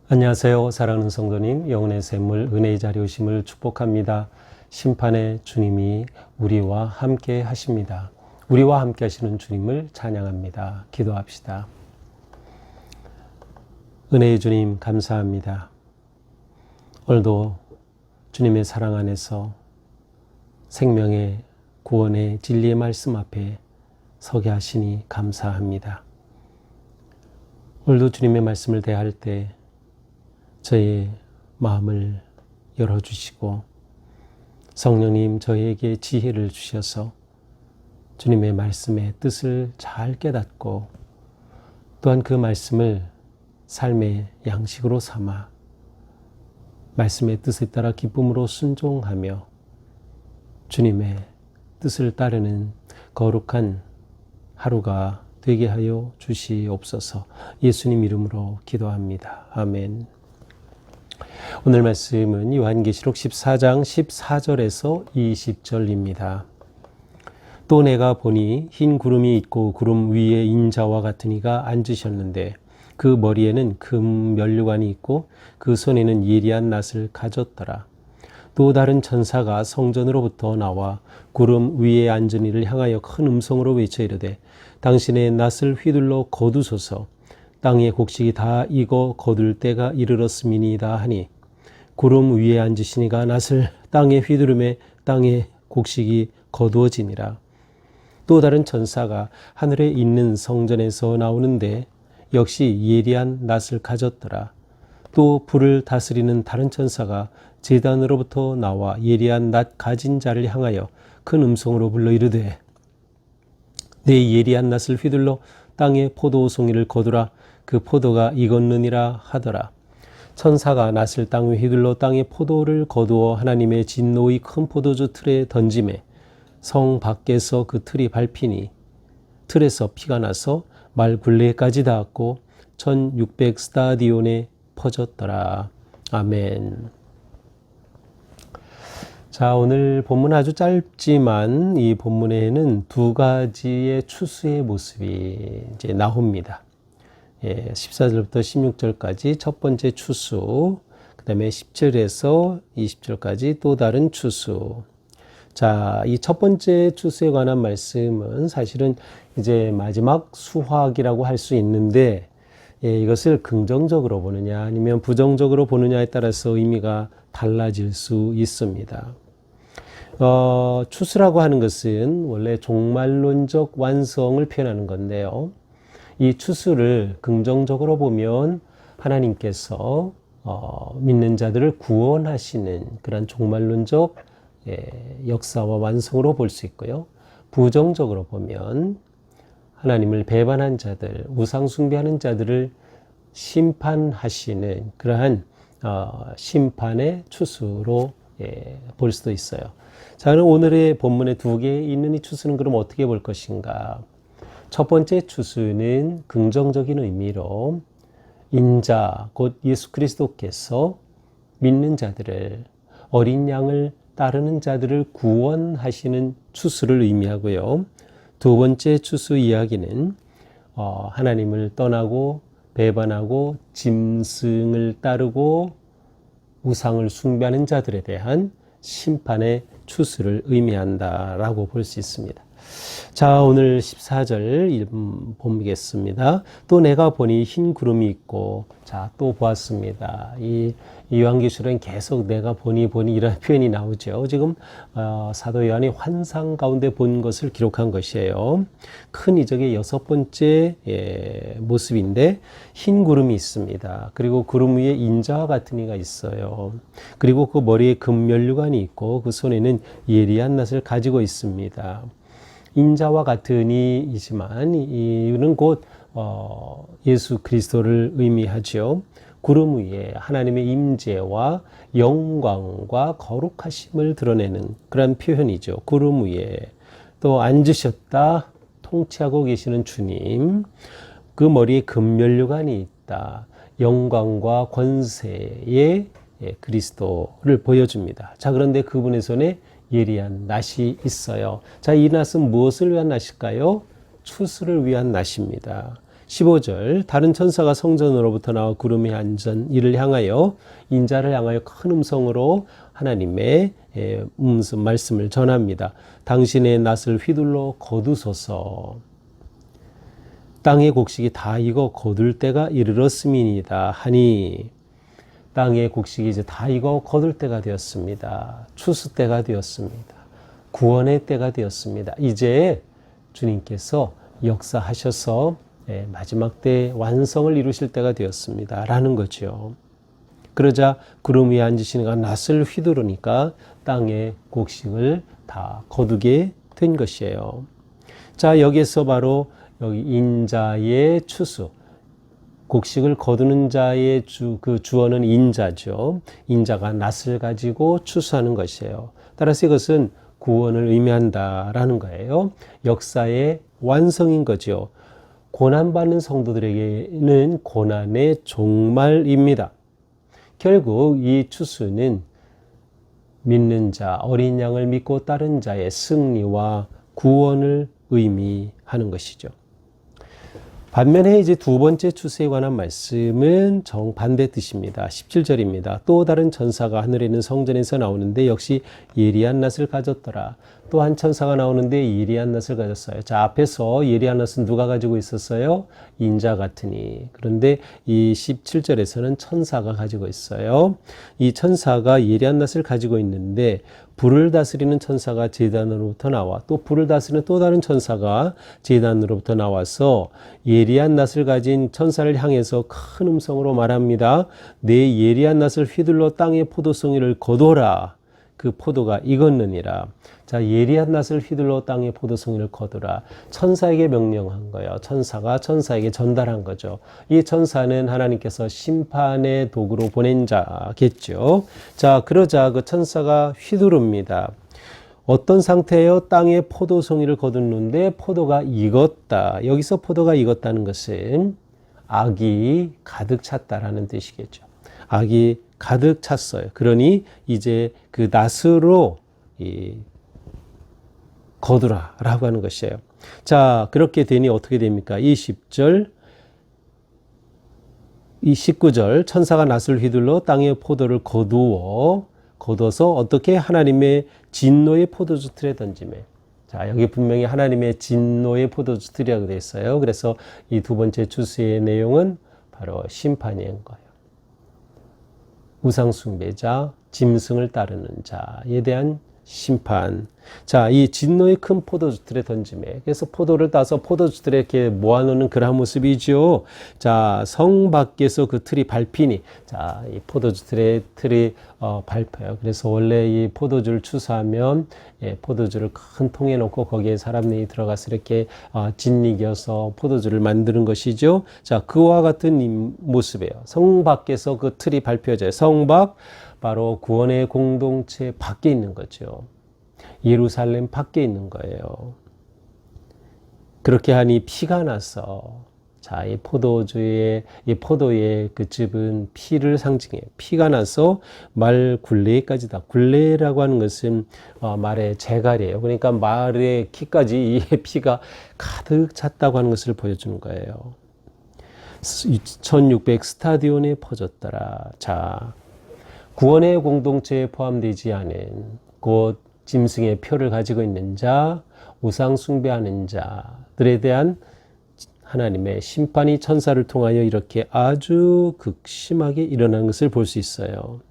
안녕하세요. 사랑하는 성도님, 영혼의 샘물 은혜의 자리 오심을 축복합니다. 심판의 주님이 우리와 함께 하십니다. 우리와 함께 하시는 주님을 찬양합니다. 기도합시다. 은혜의 주님 감사합니다. 오늘도 주님의 사랑 안에서 생명의 구원의 진리의 말씀 앞에 서게 하시니 감사합니다. 오늘도 주님의 말씀을 대할 때 저의 마음을 열어주시고 성령님 저에게 지혜를 주셔서 주님의 말씀의 뜻을 잘 깨닫고 또한 그 말씀을 삶의 양식으로 삼아 말씀의 뜻에 따라 기쁨으로 순종하며 주님의 뜻을 따르는 거룩한 하루가 되게 하여 주시옵소서. 예수님 이름으로 기도합니다. 아멘. 오늘 말씀은 요한계시록 14장 14절에서 20절입니다. 또 내가 보니 흰 구름이 있고 구름 위에 인자와 같은 이가 앉으셨는데 그 머리에는 금 면류관이 있고 그 손에는 예리한 낫을 가졌더라. 또 다른 천사가 성전으로부터 나와 구름 위에 앉은 이를 향하여 큰 음성으로 외쳐 이르되 당신의 낫을 휘둘러 거두소서. 땅의 곡식이 다 익어 거둘 때가 이르렀음이니이다 하니 구름 위에 앉으시니가 낫을 땅에 휘두르매 땅의 곡식이 거두어지니라. 또 다른 천사가 하늘에 있는 성전에서 나오는데 역시 예리한 낫을 가졌더라. 또 불을 다스리는 다른 천사가 제단으로부터 나와 예리한 낫 가진 자를 향하여 큰 음성으로 불러 이르되 내 예리한 낫을 휘둘러 땅의 포도송이를 거두라. 그 포도가 익었느니라 하더라. 천사가 낫을 땅에 휘둘러 땅의 포도를 거두어 하나님의 진노의 큰 포도주 틀에 던지매 성 밖에서 그 틀이 밟히니 틀에서 피가 나서 말 굴레까지 닿았고 1600 스타디온에 퍼졌더라. 아멘. 자, 오늘 본문 아주 짧지만 이 본문에는 두 가지의 추수의 모습이 이제 나옵니다. 14절부터 16절까지 첫 번째 추수, 그 다음에 10절에서 20절까지 또 다른 추수. 자, 이 첫 번째 추수에 관한 말씀은 사실은 이제 마지막 수확이라고 할 수 있는데 이것을 긍정적으로 보느냐 아니면 부정적으로 보느냐에 따라서 의미가 달라질 수 있습니다. 추수라고 하는 것은 원래 종말론적 완성을 표현하는 건데요. 이 추수를 긍정적으로 보면 하나님께서 믿는 자들을 구원하시는 그런 종말론적 역사와 완성으로 볼 수 있고요. 부정적으로 보면 하나님을 배반한 자들, 우상 숭배하는 자들을 심판하시는 그러한 심판의 추수로 볼 수도 있어요. 자, 그럼 오늘의 본문에 두 개 있는 이 추수는 그럼 어떻게 볼 것인가? 첫 번째 추수는 긍정적인 의미로 인자, 곧 예수 그리스도께서 믿는 자들을, 어린 양을 따르는 자들을 구원하시는 추수를 의미하고요. 두 번째 추수 이야기는 하나님을 떠나고 배반하고 짐승을 따르고 우상을 숭배하는 자들에 대한 심판의 추수를 의미한다라고 볼 수 있습니다. 자, 오늘 14절 보겠습니다. 또 내가 보니 흰 구름이 있고, 자, 또 보았습니다. 이 요한계시록엔 계속 내가 보니 이런 표현이 나오죠. 지금 사도 요한이 환상 가운데 본 것을 기록한 것이에요. 큰 이적의 6번째 모습인데 흰 구름이 있습니다. 그리고 구름 위에 인자와 같은 이가 있어요. 그리고 그 머리에 금면류관이 있고 그 손에는 예리한 낫을 가지고 있습니다. 인자와 같은 이이지만 이는 곧 예수 그리스도를 의미하죠. 구름 위에 하나님의 임재와 영광과 거룩하심을 드러내는 그런 표현이죠. 구름 위에 또 앉으셨다 통치하고 계시는 주님, 그 머리에 금면류관이 있다. 영광과 권세의 그리스도를 보여줍니다. 자, 그런데 그분의 손에 예리한 낫이 있어요. 자, 이 낫은 무엇을 위한 낫일까요? 추수를 위한 낫입니다. 15절 다른 천사가 성전으로부터 나와 구름에 앉은 이를 향하여 인자를 향하여 큰 음성으로 하나님의 말씀을 전합니다. 당신의 낫을 휘둘러 거두소서. 땅의 곡식이 다 익어 거둘 때가 이르렀음이니이다 하니 땅의 곡식이 이제 다 익어 거둘 때가 되었습니다. 추수 때가 되었습니다. 구원의 때가 되었습니다. 이제 주님께서 역사하셔서 마지막 때 완성을 이루실 때가 되었습니다. 라는 거죠. 그러자 구름 위에 앉으시니까 낫을 휘두르니까 땅의 곡식을 다 거두게 된 것이에요. 자, 여기에서 바로 여기 인자의 추수, 곡식을 거두는 자의 그 주어는 인자죠. 인자가 낫을 가지고 추수하는 것이에요. 따라서 이것은 구원을 의미한다라는 거예요. 역사의 완성인 거죠. 고난받는 성도들에게는 고난의 종말입니다. 결국 이 추수는 믿는 자, 어린 양을 믿고 따른 자의 승리와 구원을 의미하는 것이죠. 반면에 이제 두 번째 추수에 관한 말씀은 정반대 뜻입니다. 17절입니다. 또 다른 천사가 하늘에 있는 성전에서 나오는데 역시 예리한 낫을 가졌더라. 또 한 천사가 나오는데 예리한 낫을 가졌어요. 자, 앞에서 예리한 낫은 누가 가지고 있었어요? 인자 같으니. 그런데 이 17절에서는 천사가 가지고 있어요. 이 천사가 예리한 낫을 가지고 있는데 불을 다스리는 천사가 제단으로부터 나와 또 불을 다스리는 또 다른 천사가 제단으로부터 나와서 예리한 낫을 가진 천사를 향해서 큰 음성으로 말합니다. 내 예리한 낫을 휘둘러 땅의 포도송이를 거둬라. 그 포도가 익었느니라. 자, 예리한 낫을 휘둘러 땅의 포도송이를 거두라. 천사에게 명령한 거예요. 천사가 천사에게 전달한 거죠. 이 천사는 하나님께서 심판의 도구로 보낸 자겠죠. 자, 그러자 그 천사가 휘두릅니다. 어떤 상태예요? 땅의 포도송이를 거두는데 포도가 익었다. 여기서 포도가 익었다는 것은 악이 가득 찼다라는 뜻이겠죠. 악이 가득 찼어요. 그러니 이제 그 낫으로 거두라라고 하는 것이에요. 자, 그렇게 되니 어떻게 됩니까? 20절, 이 19절 천사가 낫을 휘둘러 땅의 포도를 거두어서 어떻게 하나님의 진노의 포도주 틀에 던지매. 자, 여기 분명히 하나님의 진노의 포도주 틀이라고 되어 있어요. 그래서 이 두 번째 추수의 내용은 바로 심판인 거예요. 우상숭배자, 짐승을 따르는 자에 대한 심판. 자, 이 진노의 큰 포도주틀에 던짐에. 그래서 포도를 따서 포도주틀에 이렇게 모아놓는 그런 모습이죠. 자, 성 밖에서 그 틀이 밟히니. 자, 이 포도주틀의 틀이 밟혀요. 그래서 원래 이 포도주를 추수하면 포도주를 큰 통에 놓고 거기에 사람들이 들어가서 이렇게 짓이겨서 포도주를 만드는 것이죠. 자, 그와 같은 모습이에요. 성 밖에서 그 틀이 밟혀져요. 성 밖, 바로 구원의 공동체 밖에 있는 거죠. 예루살렘 밖에 있는 거예요. 그렇게 하니 피가 나서, 자, 이 포도의 그 즙은 피를 상징해요. 피가 나서 말 굴레까지다. 굴레라고 하는 것은 말의 재갈이에요. 그러니까 말의 키까지 이 피가 가득 찼다고 하는 것을 보여주는 거예요. 1600 스타디온에 퍼졌더라. 자, 구원의 공동체에 포함되지 않은 곧 짐승의 표를 가지고 있는 자, 우상 숭배하는 자들에 대한 하나님의 심판이 천사를 통하여 이렇게 아주 극심하게 일어난 것을 볼 수 있어요.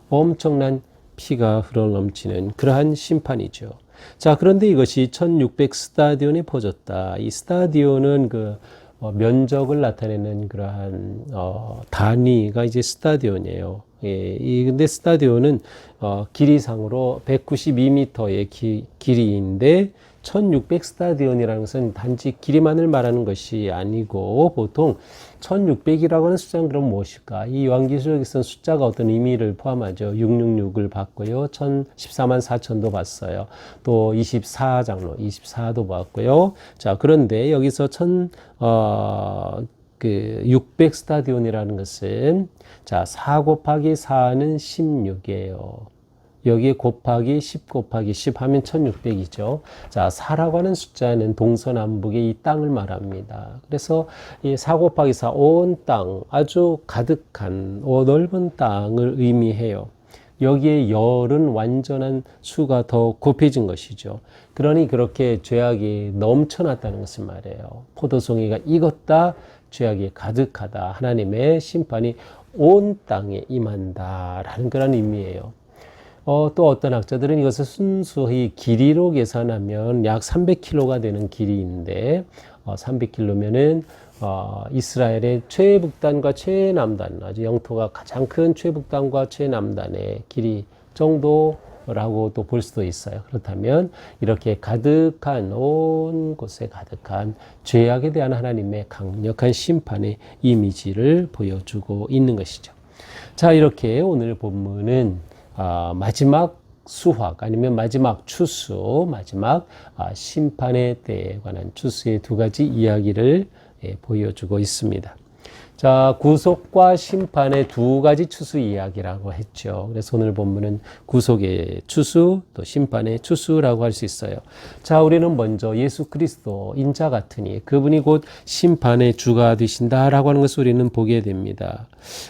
엄청난 피가 흘러넘치는 그러한 심판이죠. 자, 그런데 이것이 1600 스타디온에 퍼졌다. 이 스타디온은 그 면적을 나타내는 그러한 단위가 이제 스타디온이에요. 근데 스타디온은 길이상으로 192m의 길이인데 1600 스타디온이라는 것은 단지 길이만을 말하는 것이 아니고 보통 1600이라고 하는 숫자는 그럼 무엇일까? 이 요한계시록에서는 숫자가 어떤 의미를 포함하죠. 666을 봤고요. 14만 4천도 봤어요. 또 24장로 24도 봤고요. 자, 그런데 여기서 600 스타디온이라는 것은 자, 4 곱하기 4는 16이에요. 여기에 곱하기 10 곱하기 10 하면 1600이죠. 자, 4라고 하는 숫자는 동서남북의 이 땅을 말합니다. 그래서 이 4 곱하기 4, 온 땅, 아주 가득한 넓은 땅을 의미해요. 여기에 열은 완전한 수가 더 곱해진 것이죠. 그러니 그렇게 죄악이 넘쳐났다는 것을 말해요. 포도송이가 익었다, 죄악이 가득하다. 하나님의 심판이 온 땅에 임한다라는 그런 의미예요. 또 어떤 학자들은 이것을 순수히 길이로 계산하면 약 300km가 되는 길이인데 300km면은 이스라엘의 최북단과 최남단, 아주 영토가 가장 큰 최북단과 최남단의 길이 정도라고 또 볼 수도 있어요. 그렇다면 이렇게 가득한 온 곳에 가득한 죄악에 대한 하나님의 강력한 심판의 이미지를 보여주고 있는 것이죠. 자, 이렇게 오늘 본문은 마지막 수확 아니면 마지막 추수, 마지막 심판에 대해 관한 추수의 두 가지 이야기를 보여주고 있습니다. 자, 구속과 심판의 두 가지 추수 이야기라고 했죠. 그래서 오늘 본문은 구속의 추수, 또 심판의 추수라고 할 수 있어요. 자, 우리는 먼저 예수 그리스도 인자 같으니 그분이 곧 심판의 주가 되신다라고 하는 것을 우리는 보게 됩니다.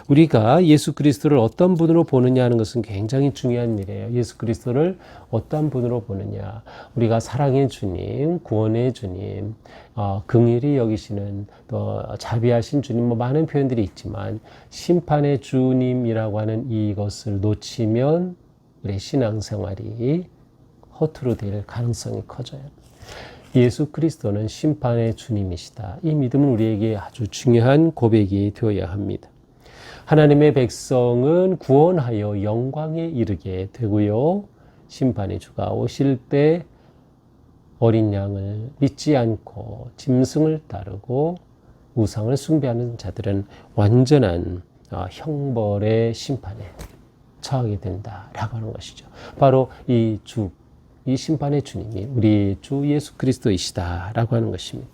우리가 예수 그리스도를 어떤 분으로 보느냐 하는 것은 굉장히 중요한 일이에요. 예수 그리스도를 어떤 분으로 보느냐. 우리가 사랑의 주님, 구원의 주님, 긍휼히 여기시는 또 자비하신 주님, 많은 표현들이 있지만 심판의 주님이라고 하는 이것을 놓치면 우리의 신앙생활이 허투루 될 가능성이 커져요. 예수 그리스도는 심판의 주님이시다. 이 믿음은 우리에게 아주 중요한 고백이 되어야 합니다. 하나님의 백성은 구원하여 영광에 이르게 되고요. 심판의 주가 오실 때 어린 양을 믿지 않고 짐승을 따르고 우상을 숭배하는 자들은 완전한 형벌의 심판에 처하게 된다라고 하는 것이죠. 바로 이 심판의 주님이 우리 주 예수 그리스도이시다라고 하는 것입니다.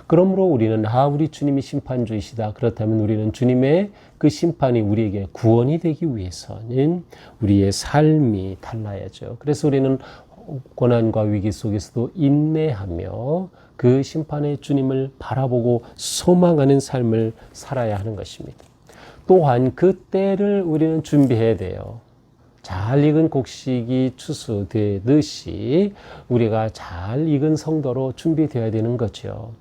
그러므로 우리는 우리 주님이 심판주이시다. 그렇다면 우리는 주님의 그 심판이 우리에게 구원이 되기 위해서는 우리의 삶이 달라야죠. 그래서 우리는 고난과 위기 속에서도 인내하며 그 심판의 주님을 바라보고 소망하는 삶을 살아야 하는 것입니다. 또한 그 때를 우리는 준비해야 돼요. 잘 익은 곡식이 추수되듯이 우리가 잘 익은 성도로 준비되어야 되는 거죠.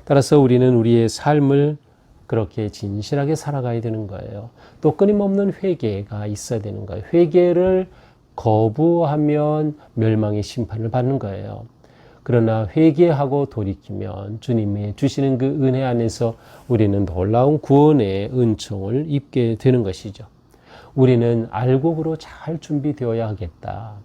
따라서 우리는 우리의 삶을 그렇게 진실하게 살아가야 되는 거예요. 또 끊임없는 회개가 있어야 되는 거예요. 회개를 거부하면 멸망의 심판을 받는 거예요. 그러나 회개하고 돌이키면 주님이 주시는 그 은혜 안에서 우리는 놀라운 구원의 은총을 입게 되는 것이죠. 우리는 알곡으로 잘 준비되어야 하겠다.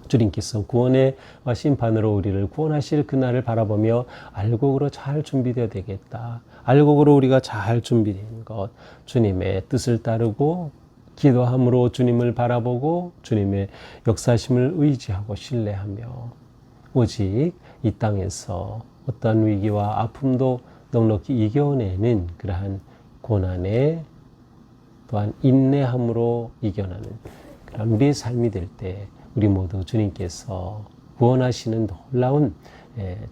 주님께서 구원의 심판으로 우리를 구원하실 그날을 바라보며 알곡으로 잘 준비되어야 되겠다. 알곡으로 우리가 잘 준비된 것, 주님의 뜻을 따르고 기도함으로 주님을 바라보고 주님의 역사심을 의지하고 신뢰하며 오직 이 땅에서 어떤 위기와 아픔도 넉넉히 이겨내는 그러한 고난에 또한 인내함으로 이겨내는 그런 우리의 삶이 될 때 우리 모두 주님께서 구원하시는 놀라운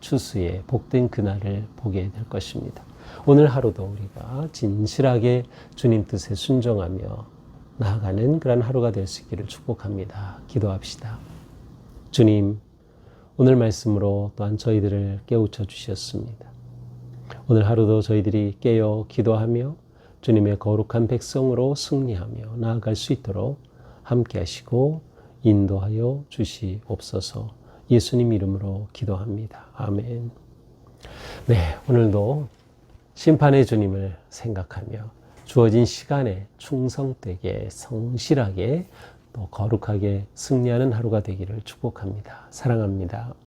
추수의 복된 그날을 보게 될 것입니다. 오늘 하루도 우리가 진실하게 주님 뜻에 순종하며 나아가는 그런 하루가 될 수 있기를 축복합니다. 기도합시다. 주님, 오늘 말씀으로 또한 저희들을 깨우쳐 주셨습니다. 오늘 하루도 저희들이 깨어 기도하며 주님의 거룩한 백성으로 승리하며 나아갈 수 있도록 함께 하시고 인도하여 주시옵소서. 예수님 이름으로 기도합니다. 아멘. 네, 오늘도 심판의 주님을 생각하며 주어진 시간에 충성되게 성실하게 또 거룩하게 승리하는 하루가 되기를 축복합니다. 사랑합니다.